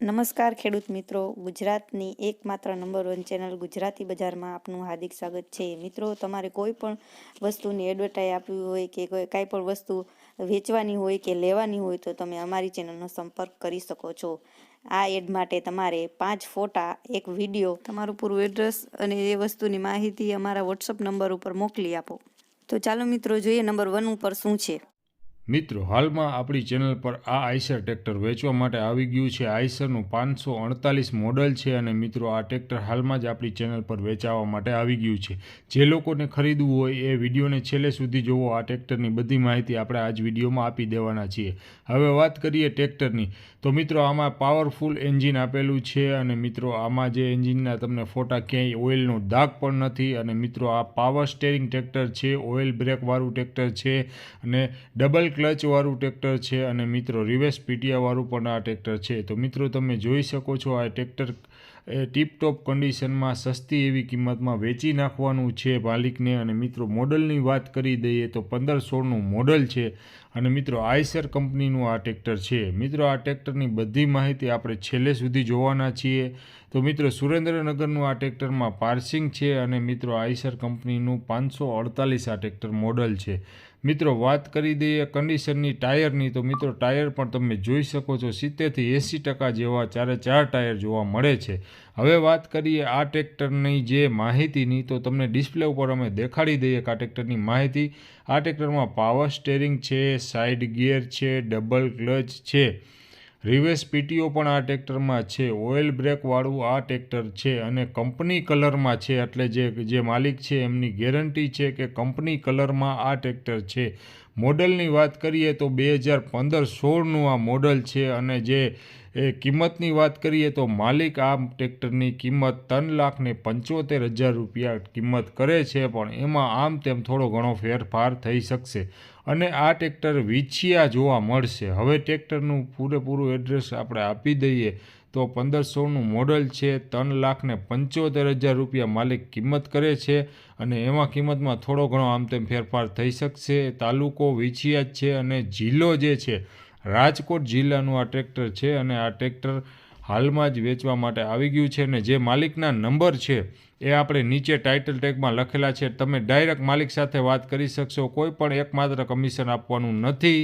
નમસ્કાર ખેડૂત મિત્રો, ગુજરાતની એકમાત્ર નંબર 1 ચેનલ ગુજરાતી બજારમાં આપનું હાર્દિક સ્વાગત છે। મિત્રો, તમારે કોઈ પણ વસ્તુની એડવર્ટાઈઝ આપવી હોય કે કાંઈ પણ વસ્તુ વેચવાની હોય કે લેવાની હોય તો તમે અમારી ચેનલનો સંપર્ક કરી શકો છો। આ એડ માટે તમારે 5 ફોટા, એક વિડીયો, તમારું પૂરું એડ્રેસ અને એ વસ્તુની માહિતી અમારા વોટ્સઅપ નંબર ઉપર મોકલી આપો। તો ચાલો મિત્રો જોઈએ નંબર 1 ઉપર શું છે। મિત્રો, હાલમાં આપણી ચેનલ પર આ આઈસર ટ્રેક્ટર વેચવા માટે આવી ગયું છે। આઈસરનું 548 મોડલ છે અને મિત્રો આ ટ્રેક્ટર હાલમાં જ આપણી ચેનલ પર વેચાવા માટે આવી ગયું છે। જે લોકોને ખરીદવું હોય એ વિડીયોને છેલ્લે સુધી જોવો। આ ટ્રેક્ટરની બધી માહિતી આપણે આજ વિડીયોમાં આપી દેવાના છીએ। હવે વાત કરીએ ટ્રેક્ટરની, તો મિત્રો આમાં પાવરફુલ એન્જિન આપેલું છે અને મિત્રો આમાં જે એન્જિનના તમને ફોટા ક્યાંય ઓઇલનો દાગ પણ નથી। અને મિત્રો આ પાવર સ્ટેરિંગ ટ્રેક્ટર છે, ઓઇલ બ્રેકવાળું ટ્રેક્ટર છે અને ડબલ ક્લચવાળું ટ્રેક્ટર છે અને મિત્રો રિવર્સ પીટીઆવાળું પણ આ ટ્રેક્ટર છે। તો મિત્રો તમે જોઈ શકો છો આ ટ્રેક્ટર ટીપટોપ કન્ડિશનમાં સસ્તી એવી કિંમતમાં વેચી નાખવાનું છે માલિકને। અને મિત્રો મોડલની વાત કરી દઈએ તો 15-16નું મોડલ છે અને મિત્રો આઈસર કંપનીનું આ ટ્રેક્ટર છે। મિત્રો આ ટ્રેક્ટરની બધી માહિતી આપણે છેલ્લે સુધી જોવાના છીએ। તો મિત્રો સુરેન્દ્રનગરનું આ ટ્રેક્ટરમાં પાર્સિંગ છે અને મિત્રો આઈસર કંપનીનું 548 આ ટ્રેક્ટર મોડલ છે। મિત્રો વાત કરી દઈએ કન્ડિશનની ટાયરની, તો મિત્રો ટાયર પણ તમે જોઈ શકો છો 70થી 80% જેવા 4 ટાયર જોવા મળે છે। હવે વાત કરીએ આ ટ્રેક્ટરની જે માહિતીની, તો તમને ડિસ્પ્લે ઉપર અમે દેખાડી દઈએ કે આ ટ્રેક્ટરની માહિતી। આ ટ્રેક્ટરમાં પાવર સ્ટેરિંગ છે, સાઇડ ગિયર છે, ડબલ ક્લચ છે, રિવર્સ પીટીઓ પણ આ ટ્રેક્ટરમાં છે, ઓઇલ બ્રેકવાળું આ ટ્રેક્ટર છે અને કંપની કલરમાં છે। એટલે જે માલિક છે એમની ગેરંટી છે કે કંપની કલરમાં આ ટ્રેક્ટર છે। મોડલની વાત કરીએ તો 2015-16નું આ મોડલ છે અને જે કિંમતની વાત કરીએ તો માલિક આ ટ્રેક્ટરની કિંમત 3,75,000 રૂપિયા કિંમત કરે છે, પણ એમાં આમ તેમ થોડો ઘણો ફેરફાર થઈ શકશે અને આ ટ્રેક્ટર વિછિયા જોવા મળશે। હવે ટ્રેક્ટરનું પૂરેપૂરું એડ્રેસ આપણે આપી દઈએ તો 15-16નું મોડલ છે, 3,75,000 રૂપિયા માલિક કિંમત કરે છે અને એમાં કિંમતમાં થોડો ઘણો આમ તેમ ફેરફાર થઈ શકશે। તાલુકો વિછિયા જ છે અને જિલ્લો જે છે રાજકોટ જિલ્લાનું આ ટ્રેક્ટર છે અને આ ટ્રેક્ટર હાલમાં જ વેચવા માટે આવી ગયું છે અને જે માલિકના નંબર છે એ આપણે નીચે ટાઇટલ ટેગમાં લખેલા છે। તમે ડાયરેક્ટ માલિક સાથે વાત કરી શકશો, કોઈ પણ એકમાત્ર કમિશન આપવાનું નથી।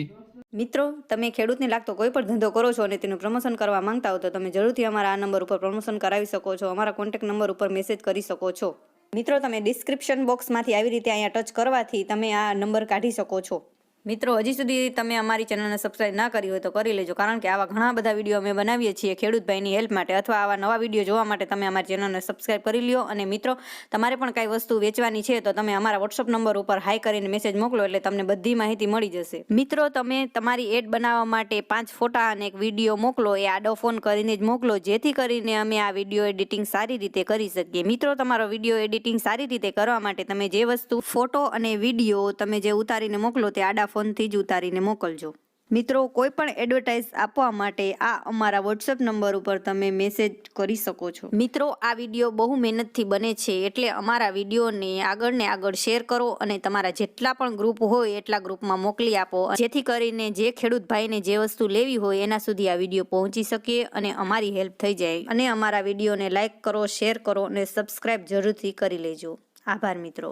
મિત્રો, તમે ખેડૂતને લાગતો કોઈ પણ ધંધો કરો છો અને તેનું પ્રમોશન કરવા માંગતા હો તો તમે જરૂરથી અમારા આ નંબર ઉપર પ્રમોશન કરાવી શકો છો। અમારા કોન્ટેક્ટ નંબર ઉપર મેસેજ કરી શકો છો। મિત્રો, તમે ડિસ્ક્રિપ્શન બોક્સમાંથી આવી રીતે અહીંયા ટચ કરવાથી તમે આ નંબર કાઢી શકો છો। મિત્રો, હજી સુધી તમે અમારી ચેનલને સબસ્ક્રાઇબ ના કરી હોય તો કરી લેજો, કારણ કે આવા ઘણા બધા વિડીયો અમે બનાવીએ છીએ ખેડૂત ભાઈની હેલ્પ માટે, અથવા આવા નવા વિડીયો જોવા માટે તમે અમારી ચેનલને સબસ્ક્રાઇબ કરી લ્યો। અને મિત્રો, તમારે પણ કાંઈ વસ્તુ વેચવાની છે તો તમે અમારા વોટ્સઅપ નંબર ઉપર હાઈ કરીને મેસેજ મોકલો એટલે તમને બધી માહિતી મળી જશે। મિત્રો, તમે તમારી એડ બનાવવા માટે 5 ફોટા અને એક વિડીયો મોકલો, એ આડો ફોન કરીને જ મોકલો, જેથી કરીને અમે આ વિડીયો એડિટિંગ સારી રીતે કરી શકીએ। મિત્રો, તમારો વિડીયો એડિટિંગ સારી રીતે કરવા માટે તમે જે વસ્તુ ફોટો અને વિડીયો તમે જે ઉતારીને મોકલો તે આડા ફોનથી જ ઉતારીને મોકલજો। મિત્રો, કોઈ પણ એડવર્ટાઇઝ આપવા માટે આ અમારા વોટ્સએપ નંબર ઉપર તમે મેસેજ કરી શકો છો। મિત્રો, આ વિડીયો બહુ મહેનતથી બને છે, એટલે અમારા વિડીયોને આગળ ને આગળ શેર કરો અને તમારા જેટલા પણ ગ્રુપ હોય એટલા ગ્રુપમાં મોકલી આપો, જેથી કરીને જે ખેડૂત ભાઈને જે વસ્તુ લેવી હોય એના સુધી આ વિડીયો પહોંચી શકે અને અમારી હેલ્પ થઈ જાય। અને અમારા વિડીયોને લાઇક કરો, શેર કરો અને સબસ્ક્રાઇબ જરૂરથી કરી લેજો। આભાર મિત્રો।